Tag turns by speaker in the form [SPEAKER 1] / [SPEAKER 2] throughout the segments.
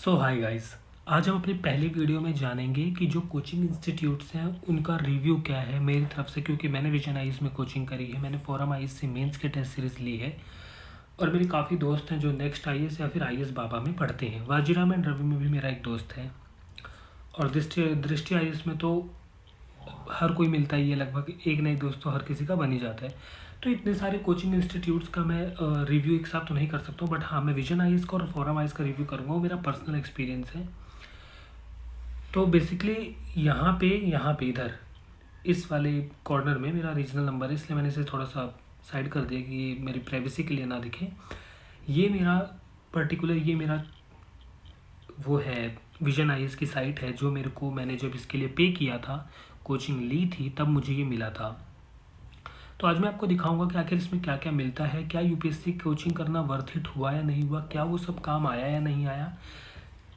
[SPEAKER 1] सो hi guys, आज हम अपनी पहली वीडियो में जानेंगे कि जो कोचिंग इंस्टीट्यूट्स हैं उनका रिव्यू क्या है मेरी तरफ से, क्योंकि मैंने विजन आईज में कोचिंग करी है, मैंने फोरम आईज से मेंस की टेस्ट सीरीज़ ली है और मेरे काफ़ी दोस्त हैं जो नेक्स्ट आईएएस या फिर आईएएस बाबा में पढ़ते हैं। वाजीराम एंड रवि में भी मेरा एक दोस्त है और दृष्टि आईएएस में तो हर कोई मिलता ही है, लगभग एक ना एक दोस्त तो हर किसी का बन ही जाता है। तो इतने सारे कोचिंग इंस्टीट्यूट्स का मैं रिव्यू एक साथ तो नहीं कर सकता हूँ, बट हाँ मैं विजन आईएएस का और फोरम आईएएस का रिव्यू करूँगा, वो मेरा पर्सनल एक्सपीरियंस है। तो बेसिकली यहाँ पे इधर इस वाले कॉर्नर में मेरा रीजनल नंबर है, इसलिए मैंने इसे थोड़ा सा साइड कर दिया कि ये मेरी प्राइवेसी के लिए ना दिखे। ये मेरा वो है विजन आईएएस की साइट है, जो मैंने जब इसके लिए पे किया था, कोचिंग ली थी, तब मुझे ये मिला था। तो आज मैं आपको दिखाऊंगा कि आखिर इसमें क्या क्या मिलता है, क्या यूपीएससी कोचिंग करना वर्थ इट हुआ या नहीं हुआ, क्या वो सब काम आया या नहीं आया,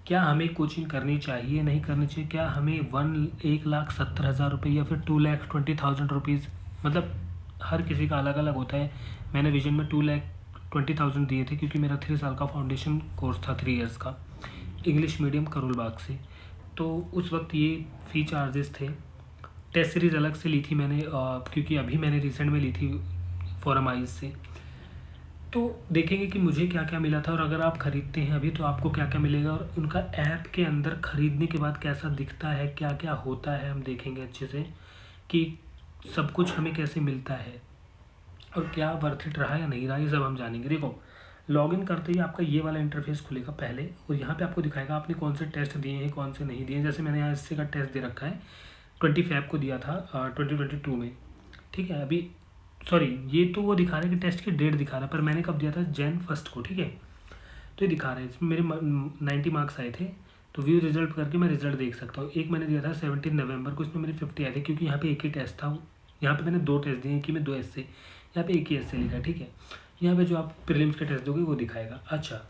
[SPEAKER 1] क्या हमें कोचिंग करनी चाहिए नहीं करनी चाहिए, क्या हमें 1,70,000 रुपये या फिर 2,20,000 रुपीज़, मतलब हर किसी का अलग अलग होता है। मैंने विजन में 2,20,000 दिए थे क्योंकि मेरा 3 साल का फाउंडेशन कोर्स था, 3 इयर्स का, इंग्लिश मीडियम करोल बाग से। तो उस वक्त ये फ़ी चार्जेस थे। टेस्ट सीरीज़ अलग से ली थी मैंने, क्योंकि अभी मैंने रिसेंट में ली थी फोरम आईज से। तो देखेंगे कि मुझे क्या क्या मिला था और अगर आप ख़रीदते हैं अभी तो आपको क्या क्या मिलेगा और उनका ऐप के अंदर ख़रीदने के बाद कैसा दिखता है, क्या क्या होता है, हम देखेंगे अच्छे से कि सब कुछ हमें कैसे मिलता है और क्या वर्थ इट रहा या नहीं रहा, ये सब हम जानेंगे। देखो, लॉगिन करते ही आपका ये वाला इंटरफेस खुलेगा पहले और यहाँ पे आपको दिखाएगा आपने कौन से टेस्ट दिए हैं कौन से नहीं दिए। जैसे मैंने यहाँ इससे का टेस्ट दे रखा है, 25 को दिया था 2022 में, ठीक है। अभी सॉरी, ये तो वो दिखा रहा है कि टेस्ट की डेट दिखा रहा है, पर मैंने कब दिया था, Jan 1 को, ठीक है। तो ये दिखा रहा है, इसमें मेरे 90 मार्क्स आए थे। तो व्यू रिजल्ट करके मैं रिजल्ट देख सकता हूँ। एक मैंने दिया था 17 नवंबर को, इसमें मेरे 50 आए थे क्योंकि यहाँ पे एक ही टेस्ट था। यहाँ पे मैंने 2 टेस्ट दिए, एक ही में 2 ऐसे, यहाँ पे एक ही ऐसे लिखा है, ठीक है। यहाँ पे जो आप प्रीलिम्स के टेस्ट दोगे वो दिखाएगा। अच्छा,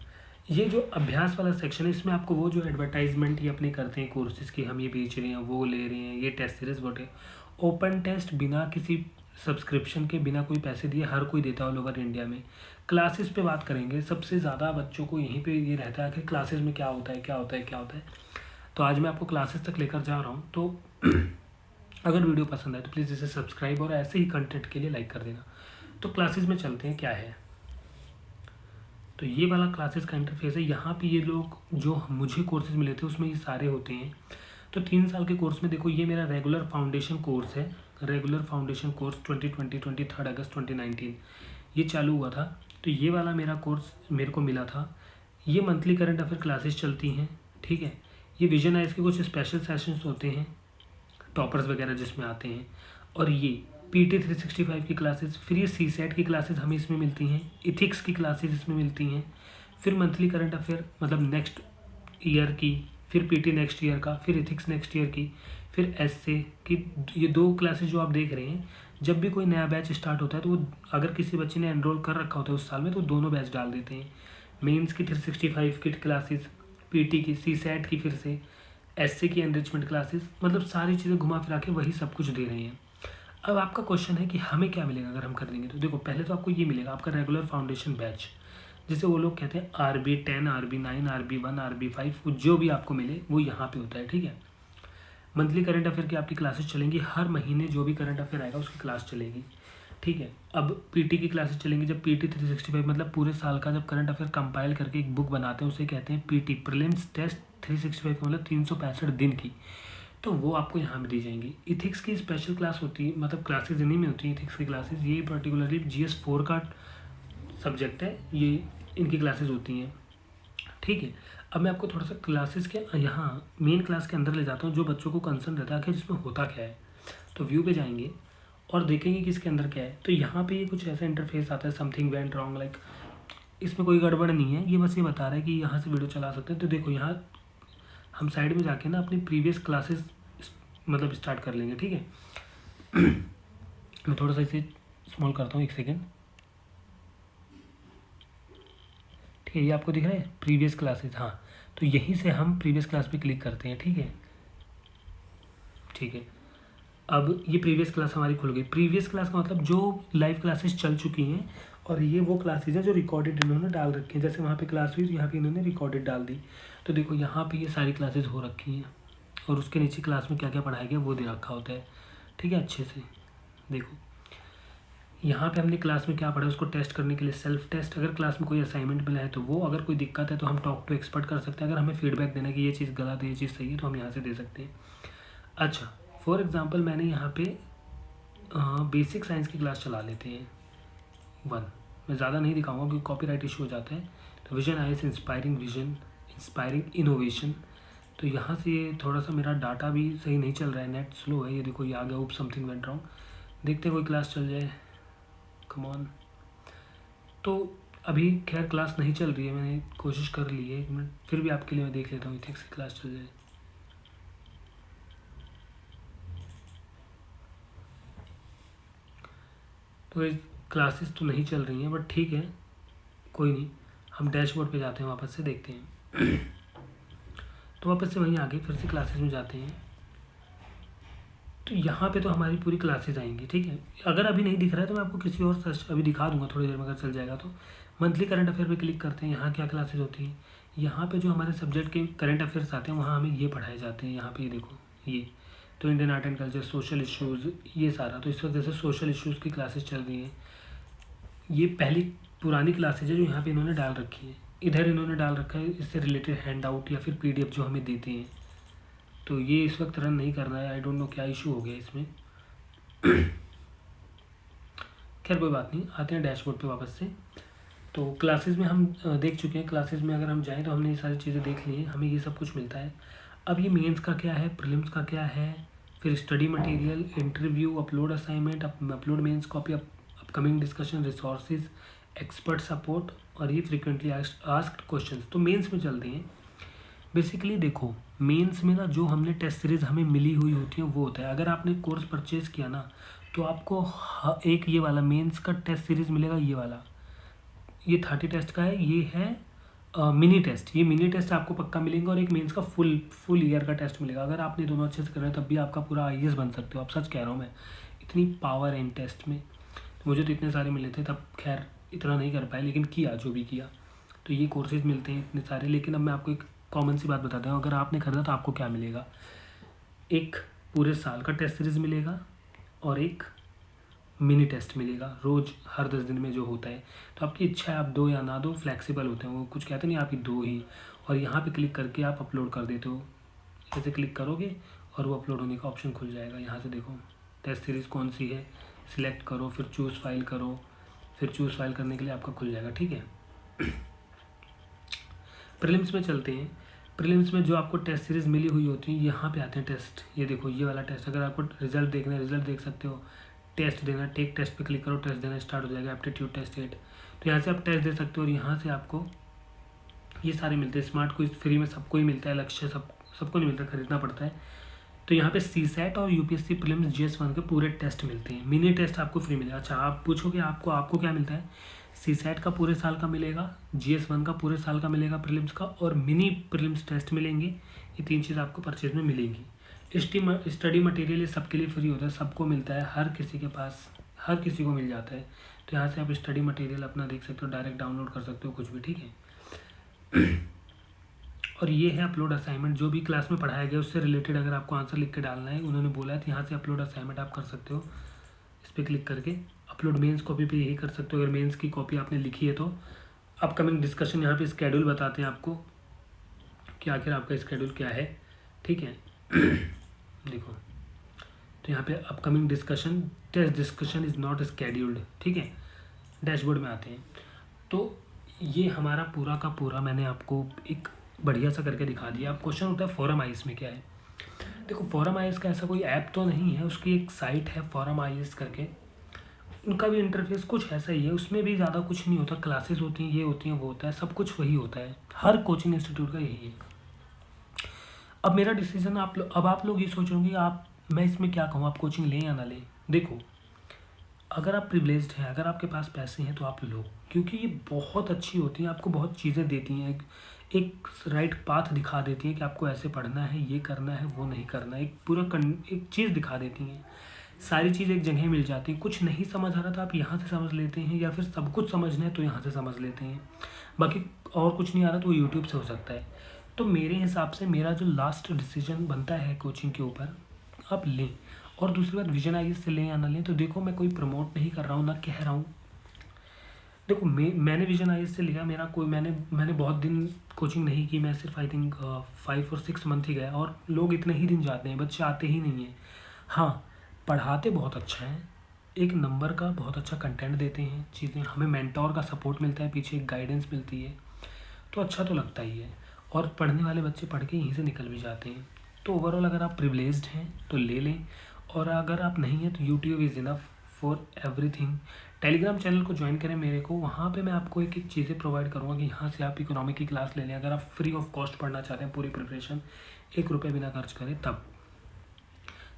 [SPEAKER 1] ये जो अभ्यास वाला सेक्शन है, इसमें आपको वो जो एडवर्टाइजमेंट ये अपने करते हैं कोर्सेज़ की, हम ये बेच रहे हैं, वो ले रहे हैं, ये टेस्ट सीरीज बोटे, ओपन टेस्ट बिना किसी सब्सक्रिप्शन के, बिना कोई पैसे दिए हर कोई देता है ऑल ओवर इंडिया में। क्लासेस पे बात करेंगे, सबसे ज़्यादा बच्चों को यहीं पे ये रहता है कि क्लासेस में क्या होता है क्या होता है क्या होता है। तो आज मैं आपको क्लासेस तक लेकर जा रहा हूँ। तो अगर वीडियो पसंद आए तो प्लीज़ इसे सब्सक्राइब और ऐसे ही कंटेंट के लिए लाइक कर देना। तो क्लासेस में चलते हैं, क्या है। तो ये वाला क्लासेस का इंटरफेस है। यहाँ पे ये लोग जो मुझे कोर्सेज मिले थे उसमें ये सारे होते हैं। तो 3 साल के कोर्स में देखो, ये मेरा रेगुलर फाउंडेशन कोर्स है, रेगुलर फाउंडेशन कोर्स 2020 23 अगस्त 2019 ये चालू हुआ था। तो ये वाला मेरा कोर्स मेरे को मिला था। ये मंथली करंट अफेयर क्लासेस चलती हैं, ठीक है। ये विजन आईज के कुछ स्पेशल सेशंस होते हैं, टॉपर्स वगैरह जिसमें आते हैं। और ये PT 365 की क्लासेस, फिर ये CSAT की क्लासेस हमें इसमें मिलती हैं, इथिक्स की क्लासेस इसमें मिलती हैं, फिर मंथली करंट अफेयर मतलब नेक्स्ट ईयर की, फिर PT नेक्स्ट ईयर का, फिर इथिक्स नेक्स्ट ईयर की, फिर एसए की। ये 2 क्लासेस जो आप देख रहे हैं, जब भी कोई नया बैच स्टार्ट होता है तो वो अगर किसी बच्चे ने एनरोल कर रखा होता है उस साल में तो दोनों बैच डाल देते हैं। मेंस की 365 की क्लासेस, PT की, CSAT की, फिर से एसए की एनरिचमेंट क्लासेस, मतलब सारी चीज़ें घुमा फिरा के वही सब कुछ दे रहे हैं। अब आपका क्वेश्चन है कि हमें क्या मिलेगा अगर हम कर देंगे। तो देखो, पहले तो आपको ये मिलेगा आपका रेगुलर फाउंडेशन बैच, जिसे वो लोग कहते हैं RB10, RB9, RB1, RB5, जो भी आपको मिले वो यहाँ पे होता है, ठीक है। मंथली करंट अफेयर की आपकी क्लासेस चलेंगी, हर महीने जो भी करंट अफेयर आएगा उसकी क्लास चलेगी, ठीक है। अब PT की क्लासेस चलेंगी जब PT 365 मतलब पूरे साल का जब करंट अफेयर कंपाइल करके एक बुक बनाते हैं उसे कहते हैं PT, प्रीलिम्स टेस्ट 365 मतलब 365 दिन की, तो वो आपको यहाँ में दी जाएंगी। इथिक्स की स्पेशल क्लास होती है, मतलब क्लासेस इन्हीं में होती हैं इथिक्स की क्लासेस। ये पर्टिकुलरली GS4 का सब्जेक्ट है, ये इनकी क्लासेस होती हैं, ठीक है। अब मैं आपको थोड़ा सा क्लासेस के यहाँ मेन क्लास के अंदर ले जाता हूँ, जो बच्चों को कंसर्न रहता है कि इसमें होता क्या है। तो व्यू पे जाएंगे और देखेंगे कि इसके अंदर क्या है। तो यहाँ पे ये कुछ ऐसा इंटरफेस आता है, समथिंग वेंट रॉन्ग, लाइक इसमें कोई गड़बड़ नहीं है, ये बस ये बता रहा है कि यहाँ से वीडियो चला सकते हैं। तो देखो, यहाँ हम साइड में जाके ना अपनी प्रीवियस क्लासेस मतलब स्टार्ट कर लेंगे, ठीक है। मैं थोड़ा सा इसे स्मॉल करता हूँ, 1 सेकेंड, ठीक है। ये आपको दिख रहा है प्रीवियस क्लासेस, हाँ। तो यहीं से हम प्रीवियस क्लास पे क्लिक करते हैं, ठीक है, ठीक है। अब ये प्रीवियस क्लास हमारी खुल गई। प्रीवियस क्लास का मतलब जो लाइव क्लासेस चल चुकी हैं और ये वो क्लासेज हैं जो रिकॉर्डेड इन्होंने डाल रखी हैं। जैसे वहाँ पे क्लास हुई तो यहाँ पे इन्होंने रिकॉर्डेड डाल दी। तो देखो यहाँ पे ये सारी क्लासेज हो रखी हैं और उसके नीचे क्लास में क्या क्या पढ़ाया गया वो दे रखा होता है। ठीक है, अच्छे से देखो यहाँ पे हमने क्लास में क्या पढ़ा है उसको टेस्ट करने के लिए सेल्फ टेस्ट। अगर क्लास में कोई असाइनमेंट मिला है तो वो, अगर कोई दिक्कत है तो हम टॉक टू एक्सपर्ट कर सकते हैं। अगर हमें फीडबैक देना है कि ये चीज़ गलत है, ये चीज़ सही है, तो हम यहाँ से दे सकते हैं। अच्छा, फॉर एग्ज़ाम्पल मैंने यहाँ पे बेसिक साइंस की क्लास चला लेते हैं 1। मैं ज़्यादा नहीं दिखाऊंगा क्योंकि कॉपीराइट इशू हो जाता है। तो vision IAS inspiring vision, inspiring innovation. तो यहाँ से ये थोड़ा सा मेरा डाटा भी सही नहीं चल रहा है, नेट स्लो है। ये देखो ये आ गया, उप समथिंग वेंट रॉन्ग। देखते कोई क्लास चल जाए, कम ऑन। तो अभी खैर क्लास नहीं चल रही है, मैंने कोशिश कर ली है, 1 मिनट फिर भी आपके लिए मैं देख लेता हूँ इथिक्स की क्लास चल जाए। तो ये क्लासेस तो नहीं चल रही हैं, बट ठीक है कोई नहीं, हम डैशबोर्ड पे जाते हैं, वापस से देखते हैं। तो वापस से वहीं आगे फिर से क्लासेस में जाते हैं। तो यहाँ पे तो हमारी पूरी क्लासेस आएंगी। ठीक है, अगर अभी नहीं दिख रहा है तो मैं आपको किसी और सर्च अभी दिखा दूंगा थोड़ी देर में, अगर चल जाएगा तो। मंथली करंट अफेयर पे क्लिक करते हैं, यहाँ क्या क्लासेस होती हैं। यहाँ पे जो हमारे सब्जेक्ट के करंट अफेयर्स आते हैं वहाँ हमें ये पढ़ाए जाते हैं। यहाँ पे ये देखो, ये तो Indian art and culture, social issues, ये सारा। तो इस वक्त जैसे सोशल इश्यूज़ की क्लासेस चल रही हैं, ये पहली पुरानी क्लासेज है जो यहाँ पे इन्होंने डाल रखी है। इधर इन्होंने डाल रखा है इससे रिलेटेड हैंड आउट या फिर पीडीएफ जो हमें देते हैं। तो ये इस वक्त रन नहीं कर रहा है, आई डोंट नो क्या इशू हो गया इसमें। खैर कोई बात नहीं, आते हैं डैशबोर्ड पे वापस से। तो क्लासेस में हम देख चुके हैं। क्लासेस में अगर हम जाएँ तो हमने ये सारी चीज़ें देख ली हैं, हमें ये सब कुछ मिलता है। अब ये मेंस का क्या है, प्रीलिम्स का क्या है, फिर study material, interview, upload assignment, upload mains copy, upcoming discussion, resources, expert support और ये फ्रिक्वेंटली आस्क्ड क्वेश्चंस। तो मेंस में चलते हैं। बेसिकली देखो मेंस में ना जो हमने टेस्ट सीरीज़ हमें मिली हुई होती है वो होता है। अगर आपने कोर्स परचेज़ किया ना तो आपको एक ये वाला मेंस का टेस्ट सीरीज़ मिलेगा, ये वाला, ये 30 टेस्ट का है। ये है मिनी टेस्ट, ये मिनी टेस्ट आपको पक्का मिलेंगे और एक मेंस का फुल ईयर का टेस्ट मिलेगा। अगर आपने दोनों अच्छे से कर रहे हैं तब भी आपका पूरा आईएएस बन सकते हो आप, सच कह रहा हूँ मैं, इतनी पावर है इन टेस्ट में। तो मुझे तो इतने सारे मिले थे तब, खैर इतना नहीं कर पाए लेकिन किया जो भी किया। तो ये कोर्सेज मिलते हैं इतने सारे। लेकिन अब मैं आपको एक कॉमन सी बात बताता हूँ, अगर आपने खरीदा तो आपको क्या मिलेगा, एक पूरे साल का टेस्ट सीरीज़ मिलेगा और एक मिनी टेस्ट मिलेगा रोज़ हर 10 दिन में जो होता है। तो आपकी इच्छा है आप दो या ना दो, फ्लेक्सिबल होते हैं वो, कुछ कहते नहीं आपकी दो ही। और यहाँ पे क्लिक करके आप अपलोड कर देते हो, ऐसे क्लिक करोगे और वो अपलोड होने का ऑप्शन खुल जाएगा। यहाँ से देखो टेस्ट सीरीज़ कौन सी है, सिलेक्ट करो, फिर चूज़ फाइल करो, फिर चूज़ फाइल करने के लिए आपका खुल जाएगा। ठीक है, प्रीलिम्स में चलते हैं। प्रीलिम्स में जो आपको टेस्ट सीरीज़ मिली हुई होती है, यहाँ पे आते हैं टेस्ट। ये देखो ये वाला टेस्ट, अगर आपको रिजल्ट देखना है रिजल्ट देख सकते हो, टेस्ट देना, टेक टेस्ट पे क्लिक करो, टेस्ट देना स्टार्ट हो जाएगा, एप्टीट्यूड टेस्ट 8। तो यहाँ से आप टेस्ट दे सकते हो और यहाँ से आपको ये सारे मिलते हैं। स्मार्ट क्विज फ्री में सबको ही मिलता है, लक्ष्य सबको नहीं मिलता, खरीदना पड़ता है। तो यहाँ पे सीसैट और यूपीएससी प्रीलिम्स जीएस1 के पूरे टेस्ट मिलते हैं, मिनी टेस्ट आपको फ्री मिलेगा। अच्छा आप पूछोगे आपको क्या मिलता है, सीसैट का पूरे साल का मिलेगा, जीएस1 का पूरे साल का मिलेगा प्रीलिम्स का, और मिनी प्रीलिम्स टेस्ट मिलेंगे। ये 3 चीज़ आपको परचेज में मिलेंगी। स्टडी मटेरियल ये सबके लिए फ्री होता है, सबको मिलता है, हर किसी के पास, हर किसी को मिल जाता है। तो यहाँ से आप स्टडी मटेरियल अपना देख सकते हो, डायरेक्ट डाउनलोड कर सकते हो कुछ भी। ठीक है, और ये है अपलोड असाइनमेंट, जो भी क्लास में पढ़ाया गया उससे रिलेटेड अगर आपको आंसर लिख के डालना है, उन्होंने बोला है तो यहाँ से अपलोड असाइनमेंट आप कर सकते हो। इस पर क्लिक करके अपलोड मेंस कॉपी पे यही कर सकते हो, अगर मेंस की कॉपी आपने लिखी है तो। अपकमिंग डिस्कशन यहाँ पे स्केड्यूल बताते हैं आपको कि आखिर आपका स्केड्यूल क्या है। ठीक है, देखो तो यहाँ पे upcoming discussion, test discussion is not scheduled. ठीक है, डैशबोर्ड में आते हैं। तो ये हमारा पूरा का पूरा मैंने आपको एक बढ़िया सा करके दिखा दिया। अब क्वेश्चन होता है फोरम आईएएस में क्या है। देखो फोरम आईएएस का ऐसा कोई ऐप तो नहीं है, उसकी एक साइट है फोरम आईएएस करके, उनका भी इंटरफेस कुछ ऐसा ही है, उसमें भी ज़्यादा कुछ नहीं होता, क्लासेस होती हैं, ये होती हैं, वो होता है, सब कुछ वही होता है, हर कोचिंग इंस्टीट्यूट का यही है। अब मेरा डिसीजन अब आप लोग ये सोच रहे होंगे मैं इसमें क्या कहूँ, आप कोचिंग लें या ना लें। देखो अगर आप प्रिविलेज्ड हैं, अगर आपके पास पैसे हैं तो आप लो, क्योंकि ये बहुत अच्छी होती हैं, आपको बहुत चीज़ें देती हैं, एक राइट पाथ दिखा देती है कि आपको ऐसे पढ़ना है, ये करना है, वो नहीं करना है, एक पूरा एक चीज़ दिखा देती हैं। सारी चीज़ एक जगह मिल जाती है। कुछ नहीं समझ आ रहा तो आप यहाँ से समझ लेते हैं, या फिर सब कुछ समझना है तो यहाँ से समझ लेते हैं। बाकी और कुछ नहीं आ रहा तो वो यूट्यूब से हो सकता है। तो मेरे हिसाब से मेरा जो लास्ट डिसीजन बनता है कोचिंग के ऊपर, आप लें। और दूसरी बात, विजन आईएएस से लें या ना लें, तो देखो मैं कोई प्रमोट नहीं कर रहा हूँ, ना कह रहा हूँ। देखो मैंने विजन आईएएस से लिया, मेरा कोई मैंने बहुत दिन कोचिंग नहीं की, मैं सिर्फ आई थिंक 5 और 6 मंथ ही गया, और लोग इतने ही दिन जाते हैं, बच्चे आते ही नहीं हैं। हाँ, पढ़ाते बहुत अच्छा है, एक नंबर का बहुत अच्छा कंटेंट देते हैं, चीज़ें हमें मेंटोर का सपोर्ट मिलता है, पीछे एक गाइडेंस मिलती है, तो अच्छा तो लगता ही है। और पढ़ने वाले बच्चे पढ़ के यहीं से निकल भी जाते हैं। तो ओवरऑल अगर आप प्रिविलेज्ड हैं तो ले लें, और अगर आप नहीं हैं तो YouTube is enough for everything. Telegram channel को ज्वाइन करें मेरे को, वहाँ पे मैं आपको एक एक चीज़ें प्रोवाइड करूँगा कि यहाँ से आप इकोनॉमिक की क्लास ले लें। अगर आप फ्री ऑफ कॉस्ट पढ़ना चाहते हैं, पूरी प्रिपरेशन 1 रुपये बिना खर्च करें, तब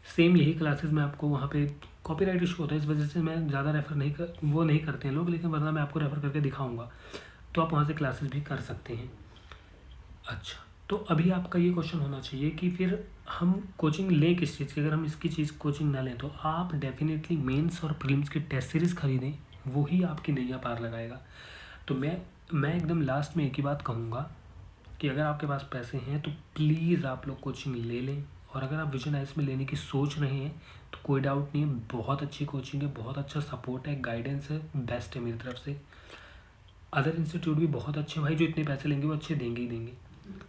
[SPEAKER 1] सेम यही क्लासेस मैं आपको वहाँ पे कॉपीराइट इशू होता है, इस वजह से मैं ज़्यादा रेफ़र नहीं करते हैं लोग, लेकिन वरना मैं आपको रेफ़र करके दिखाऊँगा, तो आप वहाँ से क्लासेस भी कर सकते हैं। अच्छा, तो अभी आपका ये क्वेश्चन होना चाहिए कि फिर हम कोचिंग लें किस चीज़ की। अगर हम इसकी चीज़ कोचिंग ना लें तो आप डेफिनेटली मेंस और प्रीलिम्स की टेस्ट सीरीज़ खरीदें, वही आपकी नैया पार लगाएगा। तो मैं एकदम लास्ट में एक ही बात कहूँगा कि अगर आपके पास पैसे हैं तो प्लीज़ आप लोग कोचिंग ले लें। और अगर आप विजन आईएएस में लेने की सोच रहे हैं तो कोई डाउट नहीं है, बहुत अच्छी कोचिंग है, बहुत अच्छा सपोर्ट है, गाइडेंस है, बेस्ट है मेरी तरफ से। अदर इंस्टीट्यूट भी बहुत अच्छे भाई, जो इतने पैसे लेंगे वो अच्छे देंगे ही देंगे।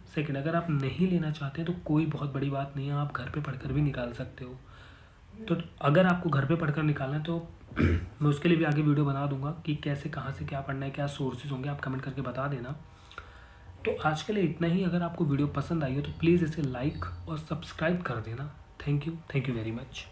[SPEAKER 1] सेकंड, अगर आप नहीं लेना चाहते हैं तो कोई बहुत बड़ी बात नहीं है, आप घर पे पढ़कर भी निकाल सकते हो। तो अगर आपको घर पे पढ़कर निकालना है तो मैं उसके लिए भी आगे वीडियो बना दूंगा कि कैसे, कहाँ से क्या पढ़ना है, क्या सोर्सेज होंगे, आप कमेंट करके बता देना। तो आज के लिए इतना ही। अगर आपको वीडियो पसंद आई हो तो प्लीज़ इसे लाइक और सब्सक्राइब कर देना। Thank you very much.